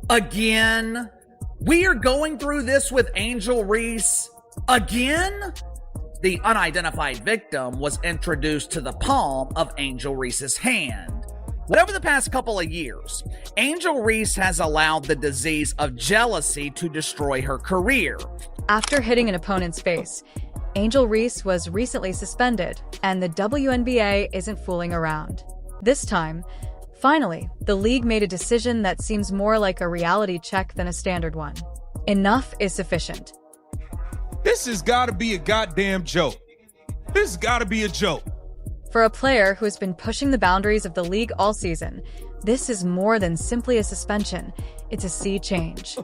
Again? We are going through this with Angel Reese? Again? The unidentified victim was introduced to the palm of Angel Reese's hand. Over the past couple of years, Angel Reese has allowed the disease of jealousy to destroy her career. After hitting an opponent's face, Angel Reese was recently suspended, and the WNBA isn't fooling around. This time, finally, the league made a decision that seems more like a reality check than a standard one. Enough is sufficient. This has got to be a goddamn joke. This has got to be a joke. For a player who has been pushing the boundaries of the league all season, this is more than simply a suspension. It's a sea change.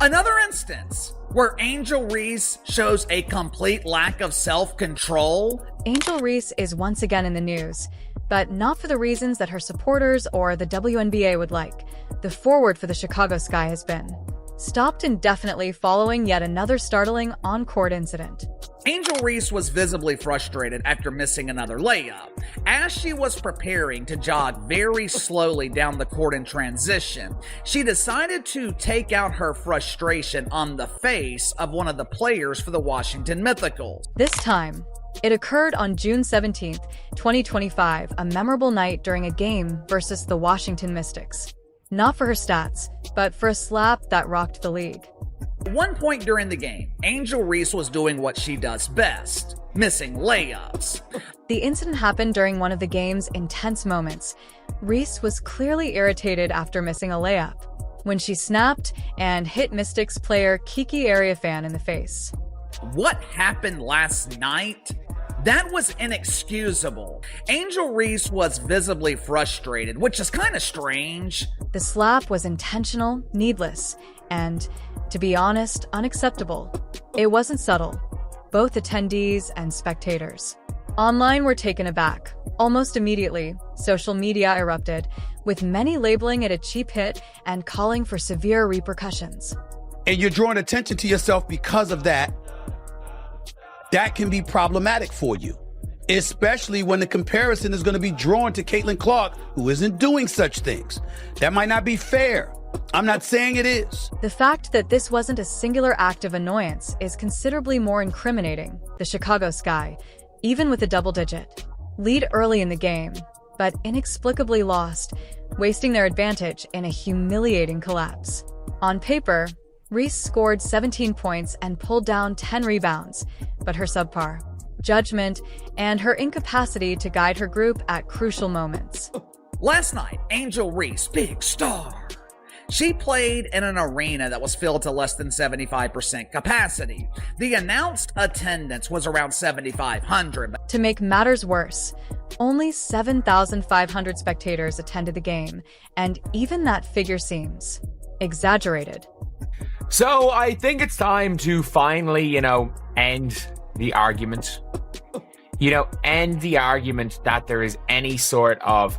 Another instance where Angel Reese shows a complete lack of self-control. Angel Reese is once again in the news, but not for the reasons that her supporters or the WNBA would like. The forward for the Chicago Sky has been stopped indefinitely following yet another startling on-court incident. Angel Reese was visibly frustrated after missing another layup. As she was preparing to jog very slowly down the court in transition, she decided to take out her frustration on the face of one of the players for the Washington Mythicals. This time, it occurred on June 17, 2025, a memorable night during a game versus the Washington Mystics. Not for her stats, but for a slap that rocked the league. At one point during the game, Angel Reese was doing what she does best, missing layups. The incident happened during one of the game's intense moments. Reese was clearly irritated after missing a layup when she snapped and hit Mystics player Kiki Ariafan in the face. What happened last night? That was inexcusable. Angel Reese was visibly frustrated, which is kind of strange. The slap was intentional, needless, and, to be honest, unacceptable. It wasn't subtle. Both attendees and spectators online were taken aback. Almost immediately, social media erupted, with many labeling it a cheap hit and calling for severe repercussions. And you're drawing attention to yourself because of that. That can be problematic for you, especially when the comparison is going to be drawn to Caitlin Clark, who isn't doing such things. That might not be fair. I'm not saying it is. The fact that this wasn't a singular act of annoyance is considerably more incriminating. The Chicago Sky, even with a double-digit lead early in the game, but inexplicably lost, wasting their advantage in a humiliating collapse. On paper, Reese scored 17 points and pulled down 10 rebounds, but her subpar judgment and her incapacity to guide her group at crucial moments. Last night, Angel Reese, big star. She played in an arena that was filled to less than 75% capacity. The announced attendance was around 7,500. To make matters worse, only 7,500 spectators attended the game, and even that figure seems exaggerated. So I think it's time to finally, end the argument. End the argument that there is any sort of,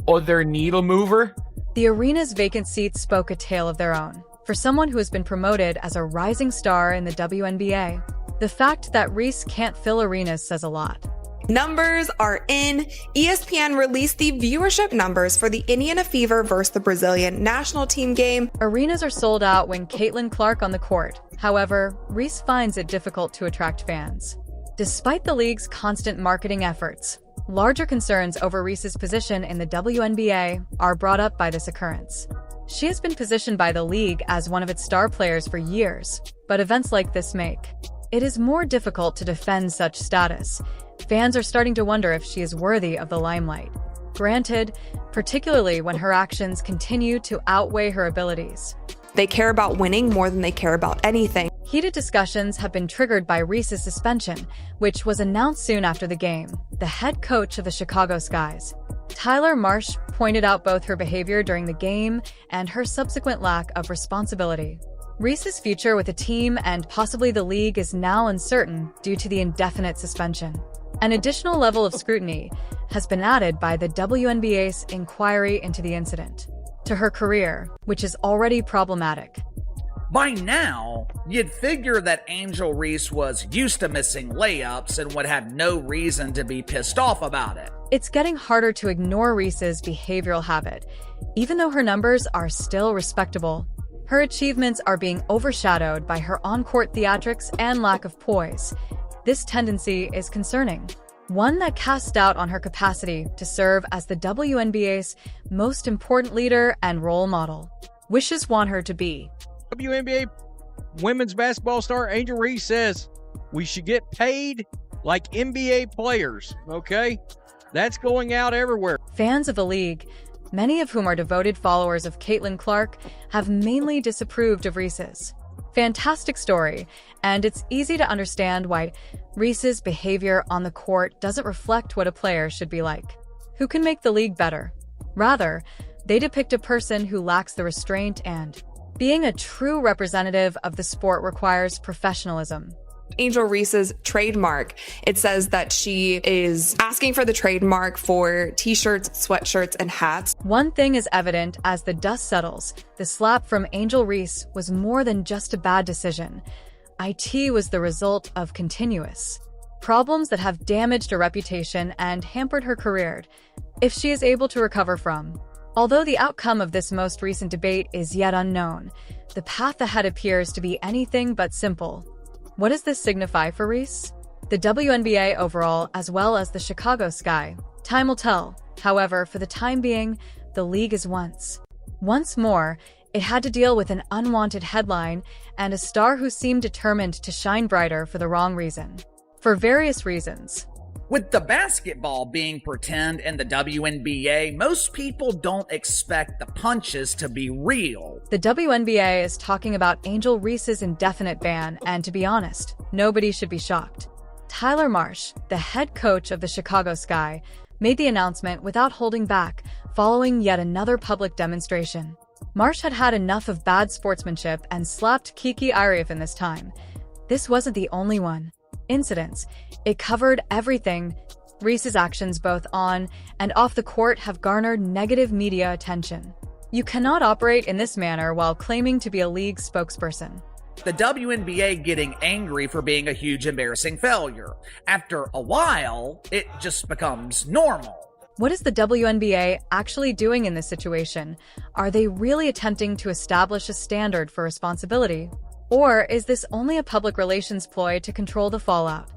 other needle mover. The arena's vacant seats spoke a tale of their own. For someone who has been promoted as a rising star in the WNBA, the fact that Reese can't fill arenas says a lot. Numbers are in. ESPN released the viewership numbers for the Indiana Fever versus the Brazilian national team game. Arenas are sold out when Caitlin Clark on the court. However, Reese finds it difficult to attract fans. Despite the league's constant marketing efforts, larger concerns over Reese's position in the WNBA are brought up by this occurrence. She has been positioned by the league as one of its star players for years, but events like this make it is more difficult to defend such status. Fans are starting to wonder if she is worthy of the limelight. Granted, particularly when her actions continue to outweigh her abilities. They care about winning more than they care about anything. Heated discussions have been triggered by Reese's suspension, which was announced soon after the game. The head coach of the Chicago Skies, Tyler Marsh, pointed out both her behavior during the game and her subsequent lack of responsibility. Reese's future with the team and possibly the league is now uncertain due to the indefinite suspension. An additional level of scrutiny has been added by the WNBA's inquiry into the incident to her career, which is already problematic. By now, you'd figure that Angel Reese was used to missing layups and would have no reason to be pissed off about it. It's getting harder to ignore Reese's behavioral habit. Even though her numbers are still respectable, her achievements are being overshadowed by her on-court theatrics and lack of poise. This tendency is concerning, one that casts doubt on her capacity to serve as the WNBA's most important leader and role model. Wishes want her to be. WNBA women's basketball star Angel Reese says we should get paid like NBA players, okay? That's going out everywhere. Fans of the league, many of whom are devoted followers of Caitlin Clark, have mainly disapproved of Reese's. Fantastic story, and it's easy to understand why Reese's behavior on the court doesn't reflect what a player should be like. Who can make the league better? Rather, they depict a person who lacks the restraint, and being a true representative of the sport requires professionalism. Angel Reese's trademark. It says that she is asking for the trademark for t-shirts, sweatshirts, and hats. One thing is evident as the dust settles. The slap from Angel Reese was more than just a bad decision. IT was the result of continuous problems that have damaged her reputation and hampered her career, if she is able to recover from. Although the outcome of this most recent debate is yet unknown, the path ahead appears to be anything but simple. What does this signify for Reese? The WNBA overall, as well as the Chicago Sky? Time will tell. However, for the time being, the league is once more, it had to deal with an unwanted headline and a star who seemed determined to shine brighter for the wrong reason. For various reasons. With the basketball being pretend in the WNBA, most people don't expect the punches to be real. The WNBA is talking about Angel Reese's indefinite ban, and to be honest, nobody should be shocked. Tyler Marsh, the head coach of the Chicago Sky, made the announcement without holding back, following yet another public demonstration. Marsh had had enough of bad sportsmanship and slapped Kiki Irief in this time. This wasn't the only one. Incidents. It covered everything. Reese's actions both on and off the court have garnered negative media attention. You cannot operate in this manner while claiming to be a league spokesperson. The WNBA getting angry for being a huge embarrassing failure. After a while, it just becomes normal. What is the WNBA actually doing in this situation? Are they really attempting to establish a standard for responsibility? Or is this only a public relations ploy to control the fallout?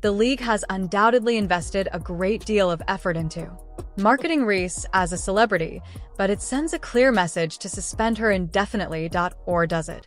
The league has undoubtedly invested a great deal of effort into marketing Reese as a celebrity, but it sends a clear message to suspend her indefinitely, or does it?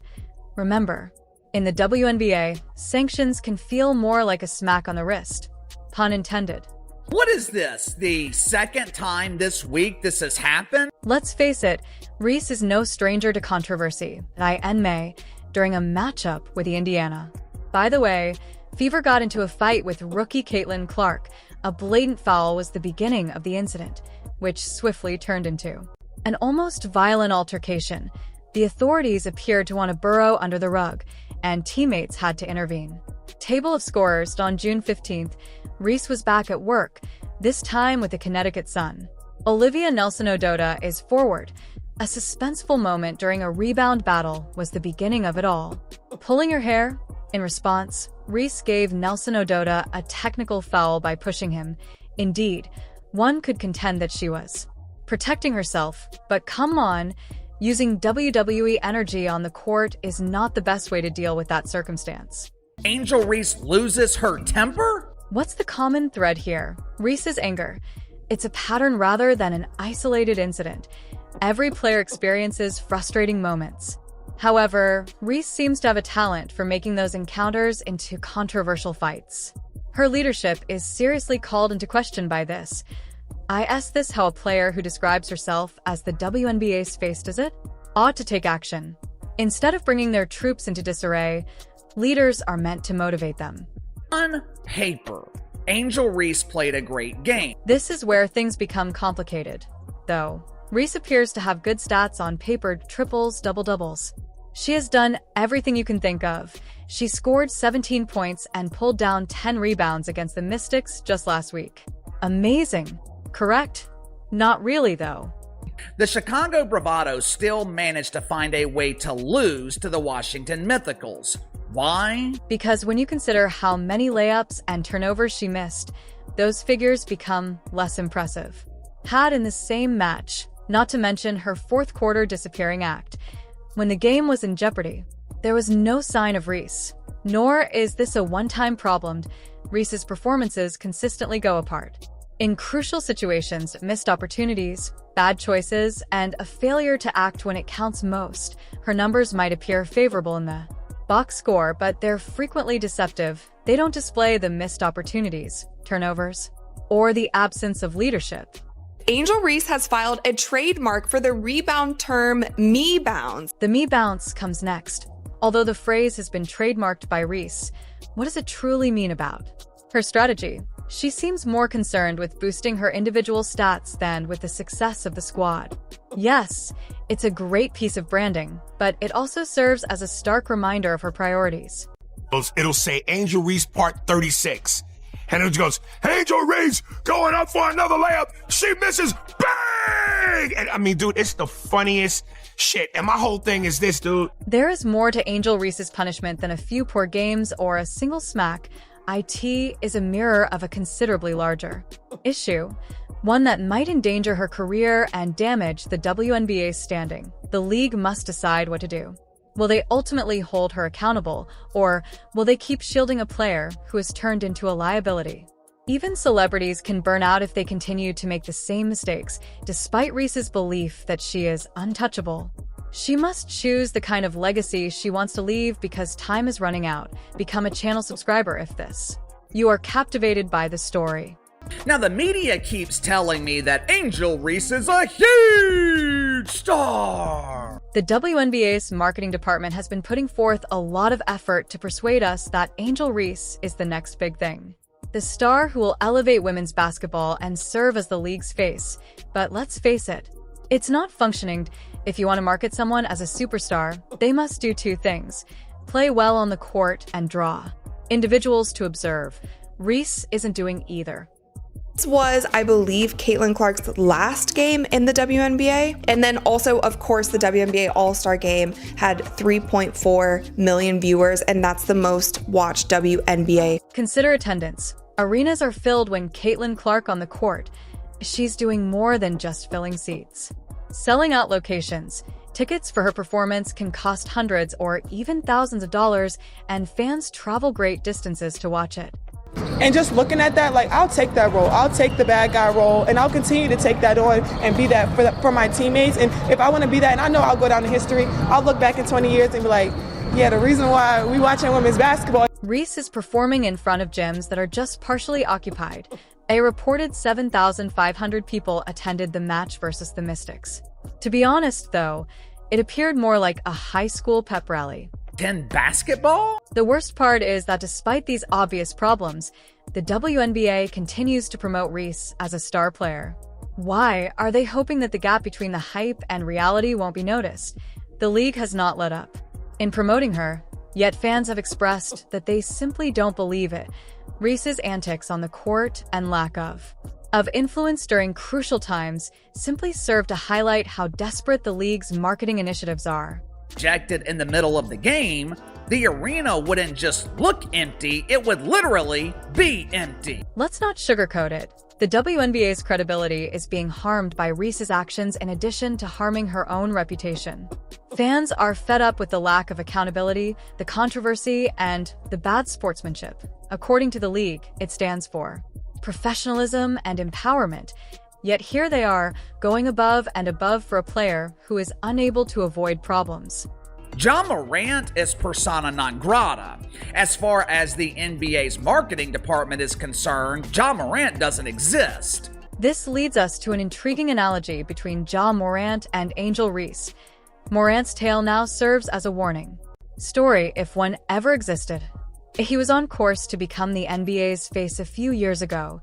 Remember, in the WNBA, sanctions can feel more like a smack on the wrist. Pun intended. What is this? The second time this week this has happened? Let's face it, Reese is no stranger to controversy. In May, during a matchup with the Indiana. By the way, Fever got into a fight with rookie Caitlin Clark. A blatant foul was the beginning of the incident, which swiftly turned into an almost violent altercation. The authorities appeared to want to burrow under the rug, and teammates had to intervene. Table of scorers. On June 15th, Reese was back at work, this time with the Connecticut Sun. Olivia Nelson-Ododa is forward. A suspenseful moment during a rebound battle was the beginning of it all. Pulling her hair? In response, Reese gave Nelson-Ododa a technical foul by pushing him. Indeed, one could contend that she was protecting herself, but come on, using WWE energy on the court is not the best way to deal with that circumstance. Angel Reese loses her temper? What's the common thread here? Reese's anger. It's a pattern rather than an isolated incident. Every player experiences frustrating moments. However, Reese seems to have a talent for making those encounters into controversial fights. Her leadership is seriously called into question by this. I ask this how a player who describes herself as the WNBA's face does it? Ought to take action. Instead of bringing their troops into disarray, leaders are meant to motivate them. On paper, Angel Reese played a great game. This is where things become complicated, though. Reese appears to have good stats on paper: triples, double-doubles. She has done everything you can think of. She scored 17 points and pulled down 10 rebounds against the Mystics just last week. Amazing, correct? Not really, though. The Chicago Bravados still managed to find a way to lose to the Washington Mythicals. Why? Because when you consider how many layups and turnovers she missed, those figures become less impressive. Had in the same match, not to mention her fourth quarter disappearing act. When the game was in jeopardy, there was no sign of Reese. Nor is this a one-time problem. Reese's performances consistently go apart. In crucial situations, missed opportunities, bad choices, and a failure to act when it counts most, her numbers might appear favorable in the box score, but they're frequently deceptive. They don't display the missed opportunities, turnovers, or the absence of leadership. Angel Reese has filed a trademark for the rebound term me bounce. The me bounce comes next. Although the phrase has been trademarked by Reese, what does it truly mean about her strategy? She seems more concerned with boosting her individual stats than with the success of the squad. Yes, it's a great piece of branding, but it also serves as a stark reminder of her priorities. It'll say Angel Reese part 36. And it goes, Angel Reese going up for another layup. She misses. Bang! And I mean, dude, it's the funniest shit. And my whole thing is this, dude. There is more to Angel Reese's punishment than a few poor games or a single smack. IT is a mirror of a considerably larger issue, one that might endanger her career and damage the WNBA's standing. The league must decide what to do. Will they ultimately hold her accountable, or will they keep shielding a player who has turned into a liability? Even celebrities can burn out if they continue to make the same mistakes, despite Reese's belief that she is untouchable. She must choose the kind of legacy she wants to leave because time is running out. Become a channel subscriber if you are captivated by the story. Now, the media keeps telling me that Angel Reese is a huge star. The WNBA's marketing department has been putting forth a lot of effort to persuade us that Angel Reese is the next big thing. The star who will elevate women's basketball and serve as the league's face. But let's face it, it's not functioning. If you want to market someone as a superstar, they must do two things: play well on the court and draw individuals to observe. Reese isn't doing either. This was, I believe, Caitlin Clark's last game in the WNBA. And then also, of course, the WNBA All-Star Game had 3.4 million viewers, and that's the most watched WNBA. Consider attendance. Arenas are filled when Caitlin Clark on the court. She's doing more than just filling seats. Selling out locations. Tickets for her performance can cost hundreds or even thousands of dollars, and fans travel great distances to watch it. And just looking at that, like, I'll take that role. I'll take the bad guy role, and I'll continue to take that on and be that for my teammates. And if I want to be that, and I know I'll go down in history, I'll look back in 20 years and be like, yeah, the reason why we watching women's basketball. Reese is performing in front of gyms that are just partially occupied. A reported 7,500 people attended the match versus the Mystics. To be honest, though, it appeared more like a high school pep rally. 10 basketball? The worst part is that despite these obvious problems, the WNBA continues to promote Reese as a star player. Why? Are they hoping that the gap between the hype and reality won't be noticed? The league has not let up in promoting her, yet fans have expressed that they simply don't believe it. Reese's antics on the court and lack of influence during crucial times simply serve to highlight how desperate the league's marketing initiatives are. Ejected in the middle of the game, the arena wouldn't just look empty, it would literally be empty. Let's not sugarcoat it. The WNBA's credibility is being harmed by Reese's actions in addition to harming her own reputation. Fans are fed up with the lack of accountability, the controversy, and the bad sportsmanship. According to the league, it stands for professionalism and empowerment. Yet here they are, going above and above for a player who is unable to avoid problems. Ja Morant is persona non grata. As far as the NBA's marketing department is concerned, Ja Morant doesn't exist. This leads us to an intriguing analogy between Ja Morant and Angel Reese. Morant's tale now serves as a warning story, if one ever existed. He was on course to become the NBA's face a few years ago.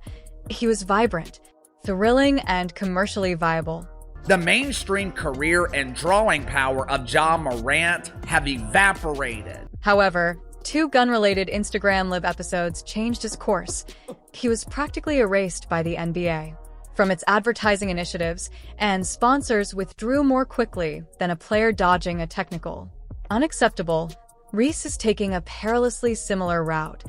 He was vibrant, thrilling, and commercially viable. The mainstream career and drawing power of Ja Morant have evaporated. However, 2 gun-related Instagram Live episodes changed his course. He was practically erased by the NBA. from its advertising initiatives, and sponsors withdrew more quickly than a player dodging a technical. Unacceptable, Reese is taking a perilously similar route.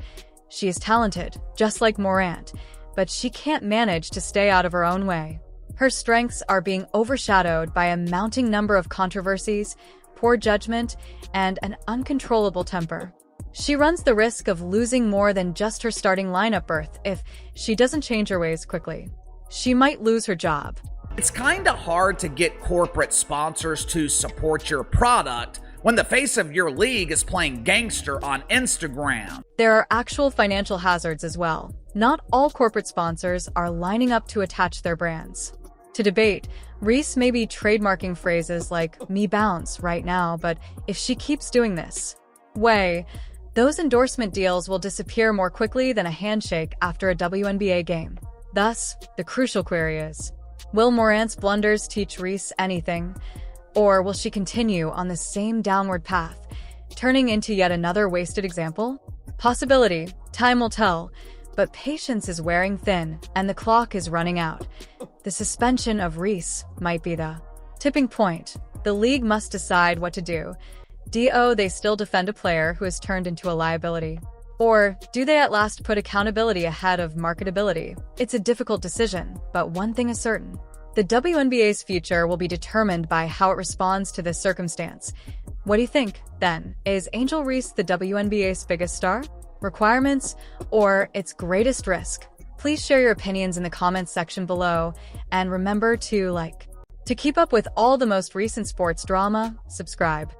She is talented, just like Morant, but she can't manage to stay out of her own way. Her strengths are being overshadowed by a mounting number of controversies, poor judgment, and an uncontrollable temper. She runs the risk of losing more than just her starting lineup berth if she doesn't change her ways quickly. She might lose her job. It's kinda hard to get corporate sponsors to support your product when the face of your league is playing gangster on Instagram. There are actual financial hazards as well. Not all corporate sponsors are lining up to attach their brands. To debate, Reese may be trademarking phrases like "me bounce" right now, but if she keeps doing this those endorsement deals will disappear more quickly than a handshake after a WNBA game. Thus, the crucial query is, will Morant's blunders teach Reese anything? Or will she continue on the same downward path, turning into yet another wasted example? Possibility, time will tell, but patience is wearing thin and the clock is running out. The suspension of Reese might be the tipping point. The league must decide what to do. Do they still defend a player who has turned into a liability? Or do they at last put accountability ahead of marketability? It's a difficult decision, but one thing is certain. The WNBA's future will be determined by how it responds to this circumstance. What do you think, then? Is Angel Reese the WNBA's biggest star, requirements, or its greatest risk? Please share your opinions in the comments section below, and remember to like. To keep up with all the most recent sports drama, subscribe.